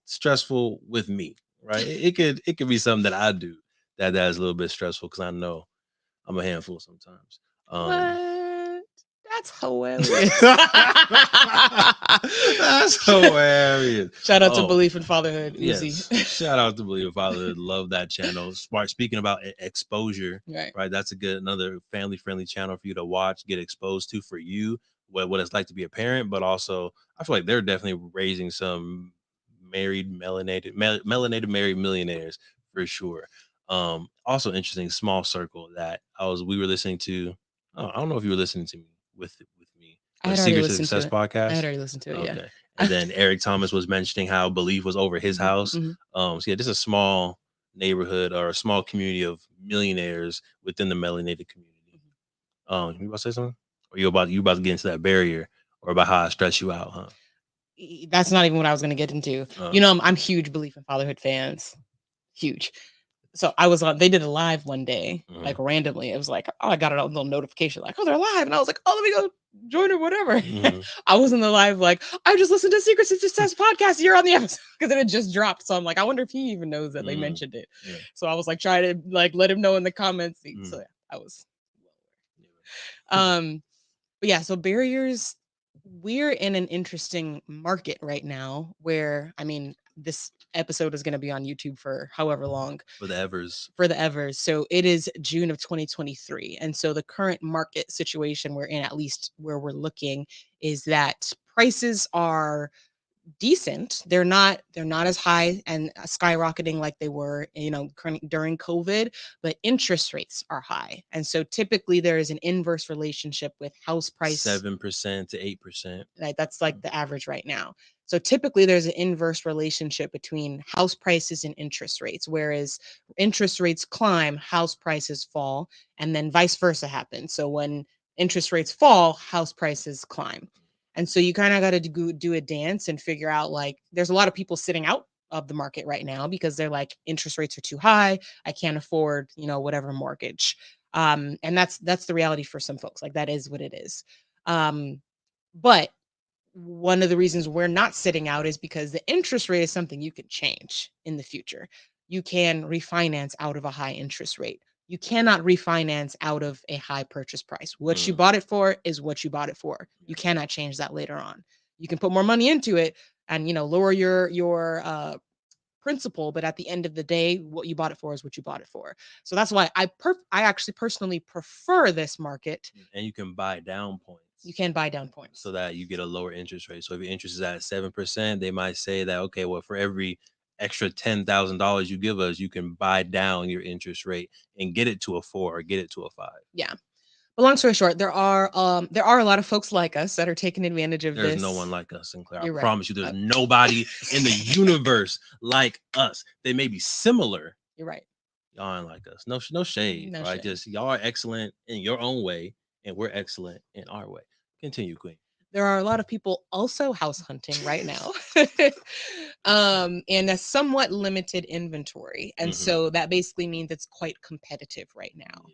stressful with me, right? It could be something that I do that is a little bit stressful because I know I'm a handful sometimes. What? That's hilarious. That's hilarious. Shout out to Oh, Belief in Fatherhood, Uzi. yes. Shout out to Believe in Fatherhood. Love that channel. Smart. Speaking about exposure, Right. right? That's another family friendly channel for you to watch, get exposed to for you, what it's like to be a parent, but also I feel like they're definitely raising some melanated married millionaires for sure. Also interesting small circle that we were listening to. I don't know if you were listening to me with me, I but had already Secret to listened to Success it. I had podcast. already listened to it. Yeah. Okay. And then Eric Thomas was mentioning how belief was over his house. Mhm. So yeah, just a small neighborhood or a small community of millionaires within the melanated community. You about to say something? Or you about to get into that barrier or about how I stress you out, huh? That's not even what I was going to get into. Uh, I'm huge Belief in Fatherhood fans. Huge. So I was on, they did a live one day, like mhm, randomly. It was like, oh, I got a little notification, like, oh, they're live. And I was like, oh, let me go join or whatever. mhm, I was in the live, like, I just listened to Secret to Success podcast. You're on the episode because it had just dropped. So I'm like, I wonder if he even knows that they mhm, mentioned it. yeah, So I was like, trying to like let him know in the comments. So mhm, yeah, I was. yeah. Um, but yeah, so barriers, we're in an interesting market right now where, I mean, this episode is going to be on YouTube for however long, For the Evers. for the Evers. So it is June of 2023. And so the current market situation we're in, at least where we're looking, is that prices are decent. They're not as high and skyrocketing like they were, during COVID, but interest rates are high. And so typically there is an inverse relationship with house price. 7% to 8%. Like that's like the average right now. So typically there's an inverse relationship between house prices and interest rates, whereas interest rates climb, house prices fall, and then vice versa happens. So when interest rates fall, house prices climb. And so you kind of got to do a dance and figure out, like, there's a lot of people sitting out of the market right now because they're like, interest rates are too high. I can't afford, whatever mortgage. And that's the reality for some folks. Like that is what it is. But one of the reasons we're not sitting out is because the interest rate is something you can change in the future. You can refinance out of a high interest rate. You cannot refinance out of a high purchase price. What you Mm, bought it for is what you bought it for. yeah. You cannot change that later on. You can put more money into it and lower your principal, but at the end of the day, what you bought it for is what you bought it for. So that's why I actually personally prefer this market. And you can buy down points. You can buy down points. So that you get a lower interest rate. So if your interest is at 7%, they might say that, okay, well, for every extra $10,000 you give us, you can buy down your interest rate and get it to a 4 or get it to a 5. Yeah. But long story short, there are a lot of folks like us that are taking advantage of There's no one this. like us, Sinclair. I You're right. promise you, there's nobody in the universe like us. They may be similar. You're right. Y'all ain't like us. No shade, No right? shade. Just y'all are excellent in your own way, and we're excellent in our way. Continue, Queen. There are a lot of people also house hunting right now. And a somewhat limited inventory. And Mhm. so that basically means it's quite competitive right now.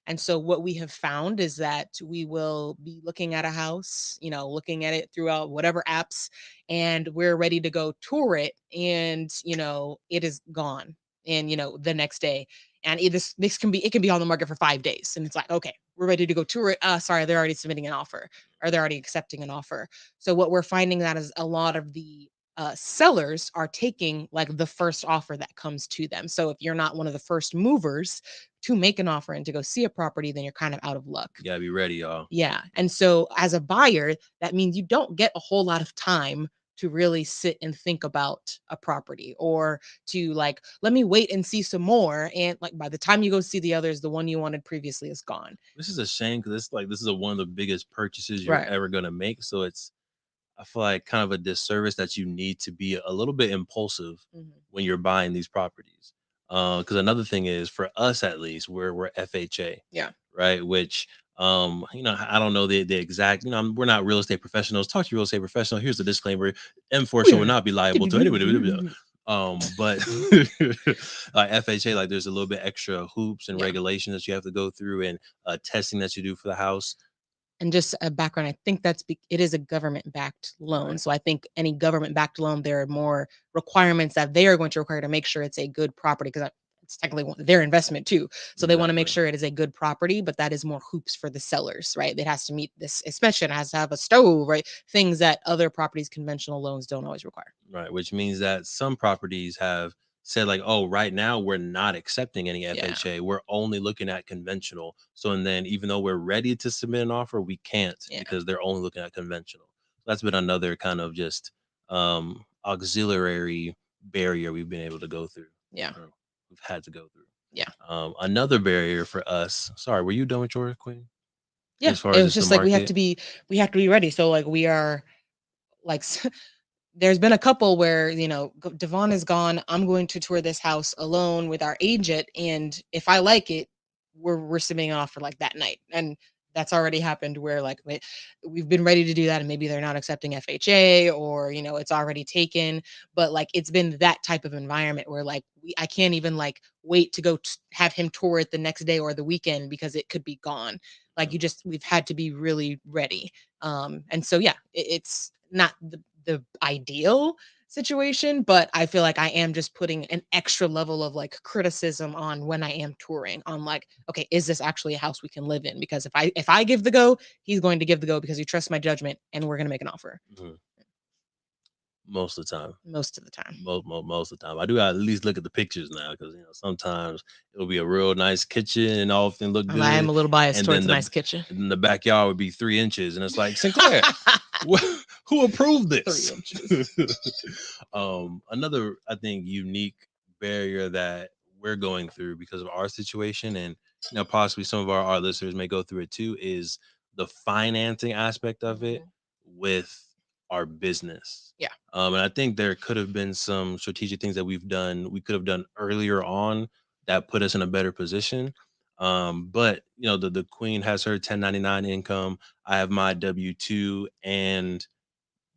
And so what we have found is that we will be looking at a house, looking at it throughout whatever apps, and we're ready to go tour it. And, it is gone. And, the next day. And it can be on the market for 5 days. And it's like, okay, we're ready to go tour it. Sorry, they're already submitting an offer, or they're already accepting an offer. So what we're finding that is a lot of the sellers are taking like the first offer that comes to them. So if you're not one of the first movers to make an offer and to go see a property, then you're kind of out of luck. You gotta be ready, y'all. Yeah. And so as a buyer, that means you don't get a whole lot of time to really sit and think about a property, or to like, let me wait and see some more. And like by the time you go see the others, the one you wanted previously is gone. This is a shame because this is one of the biggest purchases you're Right. ever gonna make. So I feel like kind of a disservice that you need to be a little bit impulsive Mhm. when you're buying these properties. Because another thing is for us at least, we're FHA, Yeah. right? Which I don't know the exact. We're not real estate professionals. Talk to your real estate professional. Here's the disclaimer: M4 show will Yeah. not be liable to anybody. But like FHA, like there's a little bit extra hoops and Yeah. regulations that you have to go through, and testing that you do for the house. And just a background, I think it is a government-backed loan. Right, So I think any government-backed loan, there are more requirements that they are going to require to make sure it's a good property because it's technically their investment too. So they want to make exactly. sure it is a good property, but that is more hoops for the sellers, right? It has to meet this inspection, it has to have a stove, right? Things that other properties, conventional loans don't always require. Right, which means that some properties have said like, "Oh, right now we're not accepting any Yeah. FHA. We're only looking at conventional." So and then even though we're ready to submit an offer, we can't Yeah. because they're only looking at conventional. That's been another kind of just auxiliary barrier we've been able to go through. Yeah. Or we've had to go through. Yeah. Another barrier for us. Sorry, were you done with your queen? Yeah. As far It as was just the just like market. we have to be ready. So like we are like there's been a couple where, Devon is gone. I'm going to tour this house alone with our agent, and if I like it, we're submitting an offer like that night. And that's already happened where like we've been ready to do that, and maybe they're not accepting FHA, or it's already taken. But like it's been that type of environment where like I can't even like wait to go have him tour it the next day or the weekend because it could be gone. Like we've had to be really ready. And so yeah, it's not the ideal situation, but I feel like I am just putting an extra level of like criticism on when I am touring on like, okay, is this actually a house we can live in? Because if I give the go, he's going to give the go because he trusts my judgment, and we're going to make an offer Mhm. Most of the time. most of the time. Most of the time. I do at least look at the pictures now because sometimes it'll be a real nice kitchen and all things look I am good, a little biased and towards then a the nice kitchen. and then the backyard would be 3 inches, and it's like Sinclair, wh- who approved Three this? inches. Another I think unique barrier that we're going through because of our situation, and possibly some of our listeners may go through it too, is the financing aspect of it Mhm. with our business. Yeah. And I think there could have been some strategic things that we could have done earlier on that put us in a better position. But the queen has her 1099 income. I have my W-2 and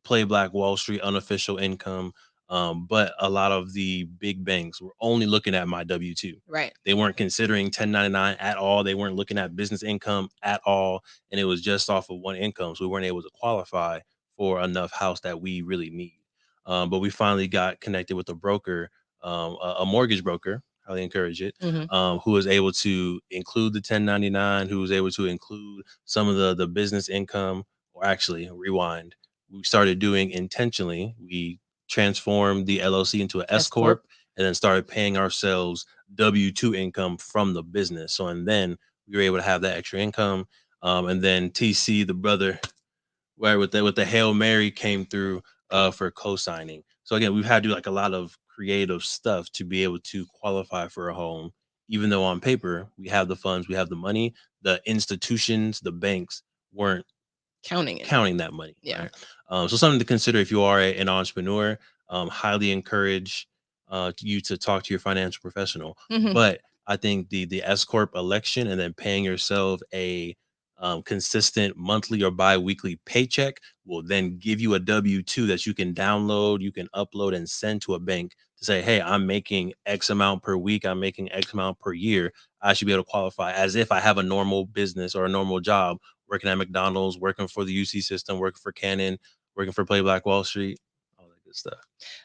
Play Black Wall Street unofficial income. But a lot of the big banks were only looking at my W-2. Right. They weren't considering 1099 at all. They weren't looking at business income at all. And it was just off of one income. So we weren't able to qualify for enough house that we really need. But we finally got connected with a broker, a mortgage broker. Highly encourage it. Hmm. Who was able to include the 1099, who was able to include some of the business income, or actually rewind, we started doing intentionally. We transformed the LLC into an S S corp. corp, and then started paying ourselves W-2 income from the business. So and then we were able to have that extra income. And then TC, the brother, right, with the Hail Mary came through for co-signing. So again, we've had to do like a lot of creative stuff to be able to qualify for a home, even though on paper we have the funds, we have the money. The institutions, the banks weren't Counting it. counting that money, Yeah. right? So something to consider if you are an entrepreneur. Highly encourage you to talk to your financial professional. Hmm. But I think the S corp election and then paying yourself a consistent monthly or bi-weekly paycheck will then give you a W-2 that you can download, you can upload and send to a bank to say, hey, I'm making X amount per week, I'm making X amount per year. I should be able to qualify as if I have a normal business or a normal job, working at McDonald's, working for the UC system, working for Canon, working for Play Black Wall Street, all that good stuff.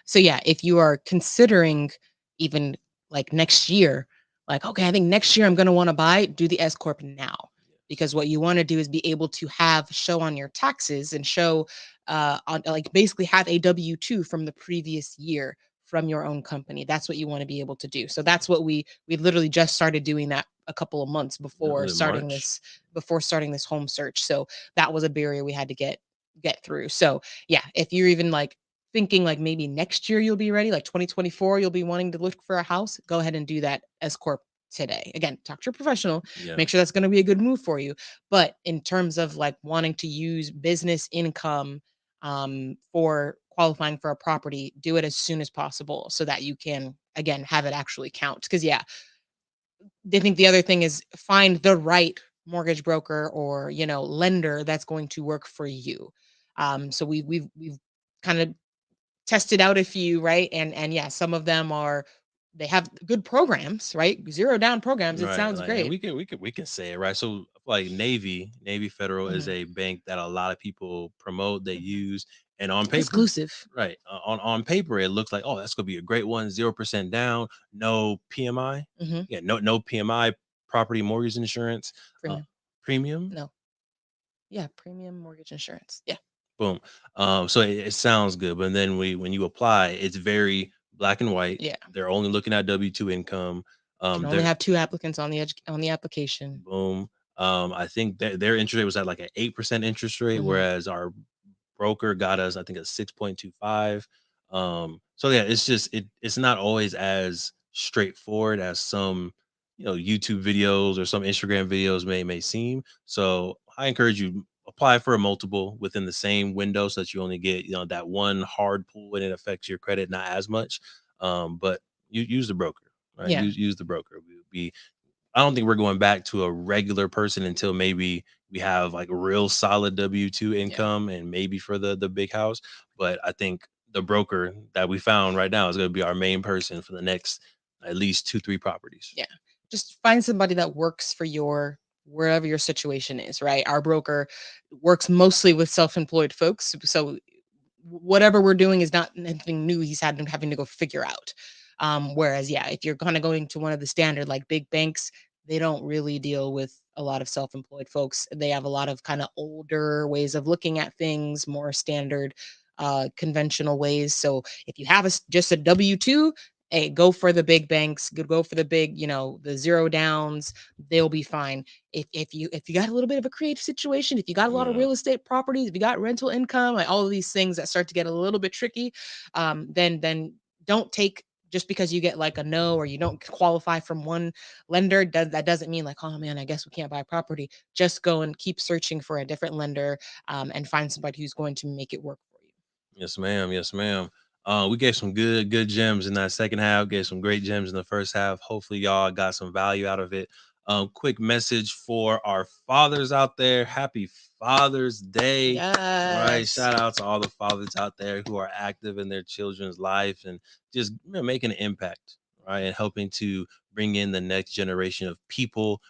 So yeah, if you are considering even like next year, like, okay, I think next year I'm going to want to buy, do the S corp now. Because what you want to do is be able to have show on your taxes and show on like basically have a W-2 from the previous year from your own company. That's what you want to be able to do. So that's what we literally just started doing that a couple of months That was in March. before starting this home search. So that was a barrier we had to get through. So yeah, if you're even like thinking like maybe next year you'll be ready, like 2024, you'll be wanting to look for a house, go ahead and do that S corp today. Again, talk to your professional, Yeah. make sure that's going to be a good move for you. But in terms of like wanting to use business income for qualifying for a property, do it as soon as possible so that you can again, have it actually count. Because yeah, they think the other thing is find the right mortgage broker or lender that's going to work for you. So we've kind of tested out a few, right? And yeah, some of them are, they have good programs, right? Zero down programs. It Right, sounds like, and great. we can say it, right? So, like, Navy Federal is Mhm, a bank that a lot of people promote, they mhm. use, and on paper, Exclusive. right, on paper, it looks like, oh, that's gonna be a great one, 0% down, no PMI, Hmm. yeah, no PMI, property mortgage insurance, uh, Premium. premium, No. Yeah, premium mortgage insurance. Yeah. boom. So it sounds good, but then when you apply, it's very black and white. Yeah. They're only looking at W-2 income. Can only They're have two applicants on the application. boom. I think that their interest rate was at like an 8% interest rate, Hmm. whereas our broker got us, I think, a 6.25. So yeah, it's just it's not always as straightforward as some YouTube videos or some Instagram videos may seem. So I encourage you apply for a multiple within the same window so that you only get that one hard pull when it affects your credit not as much. But you use the broker, right? Yeah. Use the broker. We I don't think we're going back to a regular person until maybe we have like real solid W-2 Yeah. income and maybe for the big house. But I think the broker that we found right now is going to be our main person for the next at least 2, 3 properties. Yeah. Just find somebody that works for your wherever your situation is, right? Our broker works mostly with self-employed folks. So whatever we're doing is not anything new he's had having to go figure out. Whereas, yeah, if you're kind of going to one of the standard like big banks, they don't really deal with a lot of self-employed folks. They have a lot of kind of older ways of looking at things, more standard, conventional ways. So if you have just a W-2, hey, go for the big banks, go for the big, the zero downs, they'll be fine. If you got a little bit of a creative situation, if you got a lot of Yeah. real estate properties, if you got rental income, like all of these things that start to get a little bit tricky, then don't take, just because you get like a no or you don't qualify from one lender, that doesn't mean like, oh man, I guess we can't buy property. Just go and keep searching for a different lender, and find somebody who's going to make it work for you. Yes, ma'am. Yes, ma'am. We gave some good gems in that second half. Gave some great gems in the first half. Hopefully, y'all got some value out of it. Quick message for our fathers out there. Happy Father's Day. Right. Yes. Shout out to all the fathers out there who are active in their children's life and just making an impact, right? And helping to bring in the next generation of people,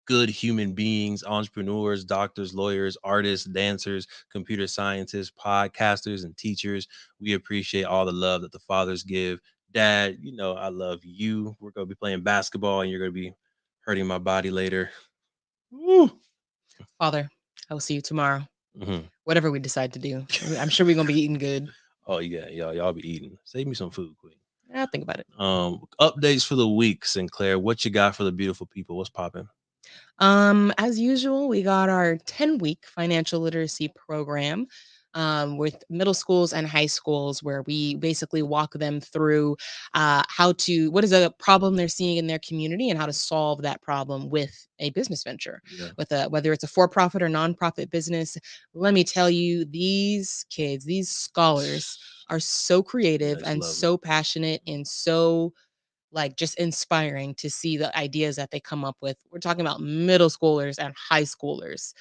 good human beings, entrepreneurs, doctors, lawyers, artists, dancers, computer scientists, podcasters, and teachers. We appreciate all the love that the fathers give. Dad, I love you. We're going to be playing basketball and you're going to be hurting my body later. Woo. Father, I will see you tomorrow. Mhm. Whatever we decide to do. I'm sure we're gonna be eating good. Oh, yeah. Y'all be eating. Save me some food, quick. I'll think about it. Updates for the week, Sinclair. What you got for the beautiful people? What's popping? As usual, we got our 10-week financial literacy program, with middle schools and high schools, where we basically walk them through, what is a problem they're seeing in their community and how to solve that problem with a business venture, Yeah. with whether it's a for-profit or nonprofit business. Let me tell you, these kids, these scholars are so Yeah, creative it's and lovely. so passionate and so like just inspiring to see the ideas that they come up with. We're talking about middle schoolers and high schoolers,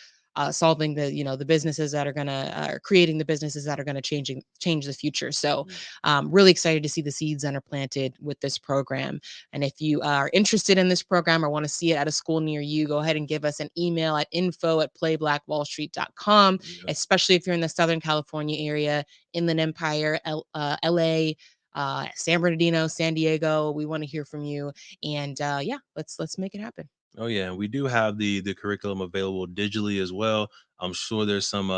solving the businesses that are gonna, creating the businesses that are gonna change the future. So, Mm. really excited to see the seeds that are planted with this program. And if you are interested in this program or want to see it at a school near you, go ahead and give us an email at info@playblackwallstreet.com, Yeah. especially if you're in the Southern California area, Inland Empire, LA, San Bernardino, San Diego. We want to hear from you, and yeah, let's make it happen. Oh yeah, and we do have the curriculum available digitally as well. I'm sure there's some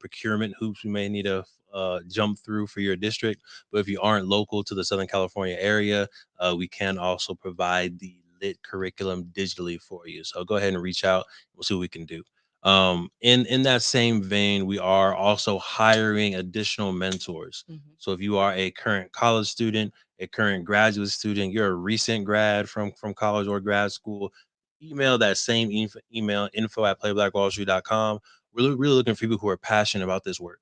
procurement hoops we may need to jump through for your district. But if you aren't local to the Southern California area, we can also provide the lit curriculum digitally for you. So go ahead and reach out. We'll see what we can do. In that same vein, we are also hiring additional mentors. Mhm. So if you are a current college student, a current graduate student, you're a recent grad from college or grad school, email that same email info@playblackwallstreet.com. We're really looking for people who are passionate about this work,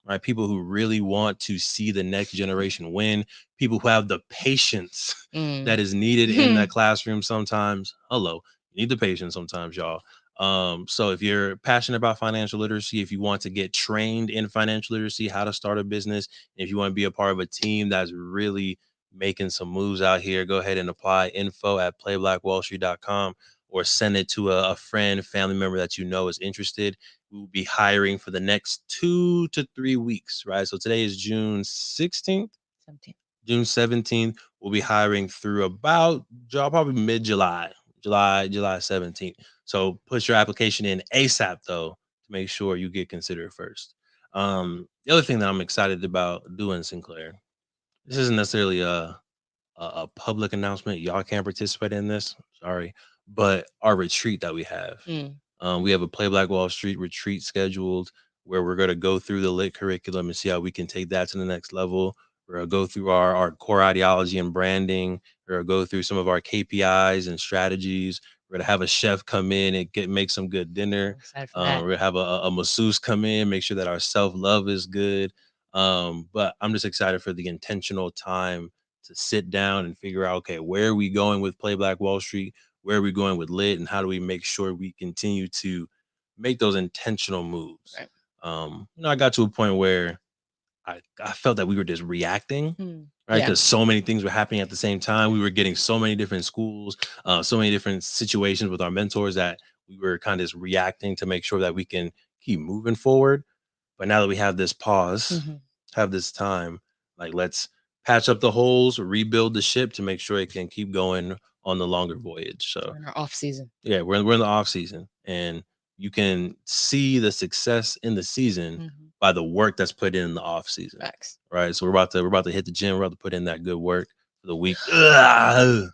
right? People who really want to see the next generation win, people who have the patience that is needed in that classroom sometimes. Hello, you need the patience sometimes, y'all. So if you're passionate about financial literacy, if you want to get trained in financial literacy, how to start a business, if you want to be a part of a team that's really making some moves out here, go ahead and apply. info@playblackwallstreet.com, or send it to a friend, family member that you know is interested. We will be hiring for the next 2 to 3 weeks, right? So today is June 16th. 17th. June 17th, we'll be hiring through about probably mid-July, July 17th. So put your application in ASAP though, to make sure you get considered first. The other thing that I'm excited about doing, Sinclair, this isn't necessarily a public announcement. Y'all can't participate in this. Sorry, but our retreat that we have. We have a Play Black Wall Street retreat scheduled where we're going to go through the lit curriculum and see how we can take that to the next level. We're going to go through our core ideology and branding. We're going to go through some of our KPIs and strategies. We're going to have a chef come in and make some good dinner. We're going to have a masseuse come in, make sure that our self-love is good. But I'm just excited for the intentional time to sit down and figure out, okay, where are we going with Play Black Wall Street? Where are we going with Lit? And how do we make sure we continue to make those intentional moves? Right. I got to a point where I felt that we were just reacting, right? Because so many things were happening at the same time. We were getting so many different schools, so many different situations with our mentors that we were kind of just reacting to make sure that we can keep moving forward. But now that we have this pause, have this time, like let's patch up the holes, rebuild the ship to make sure it can keep going on the longer voyage. So we're in our off season. Yeah, we're in the off season, and you can see the success in the season by the work that's put in the off season. Facts. Right. So we're about to hit the gym. We're about to put in that good work for the week. Yeah.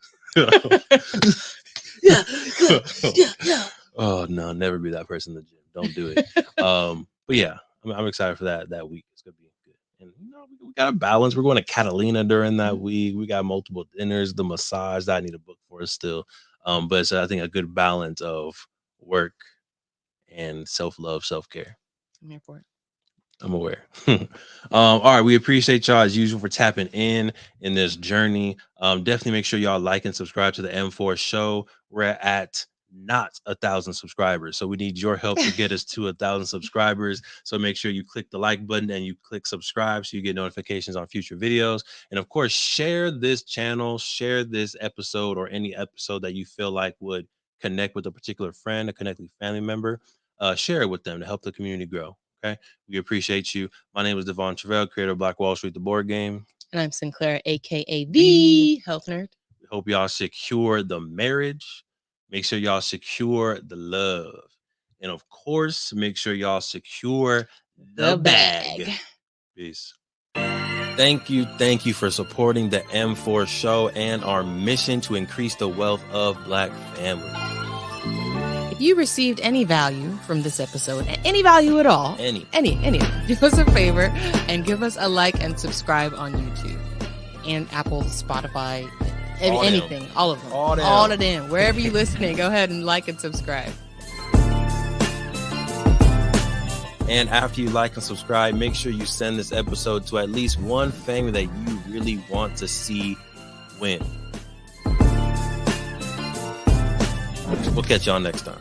Oh no, never be that person in the gym. Don't do it. But yeah, I'm excited for that week. It's gonna be good. And we got a balance. We're going to Catalina during that week. We got multiple dinners, the massage that I need to book for us still. But it's, I think, a good balance of work and self-love, self-care. I'm here for it. I'm aware. All right, we appreciate y'all as usual for tapping in this journey. Definitely make sure y'all like and subscribe to the M4 show. We're at not 1,000 subscribers, so we need your help to get us to 1,000 subscribers. So make sure you click the like button and you click subscribe so you get notifications on future videos. And of course, share this channel, share this episode, or any episode that you feel like would connect with a particular friend, a connected family member. Share it with them to help the community grow. Okay, we appreciate you. My name is Devon Truvel, creator of Black Wall Street, the board game. And I'm Sinclair, aka the Health Nerd. We hope y'all secure the marriage. Make sure y'all secure the love. And of course, make sure y'all secure the bag. Peace. Thank you for supporting the M4 show and our mission to increase the wealth of Black families. If you received any value from this episode, any value at all, any, do us a favor and give us a like and subscribe on YouTube and Apple, Spotify, anything, all of them, all of them, wherever you're listening, go ahead and like and subscribe. And after you like and subscribe, make sure you send this episode to at least one family that you really want to see win. We'll catch y'all next time.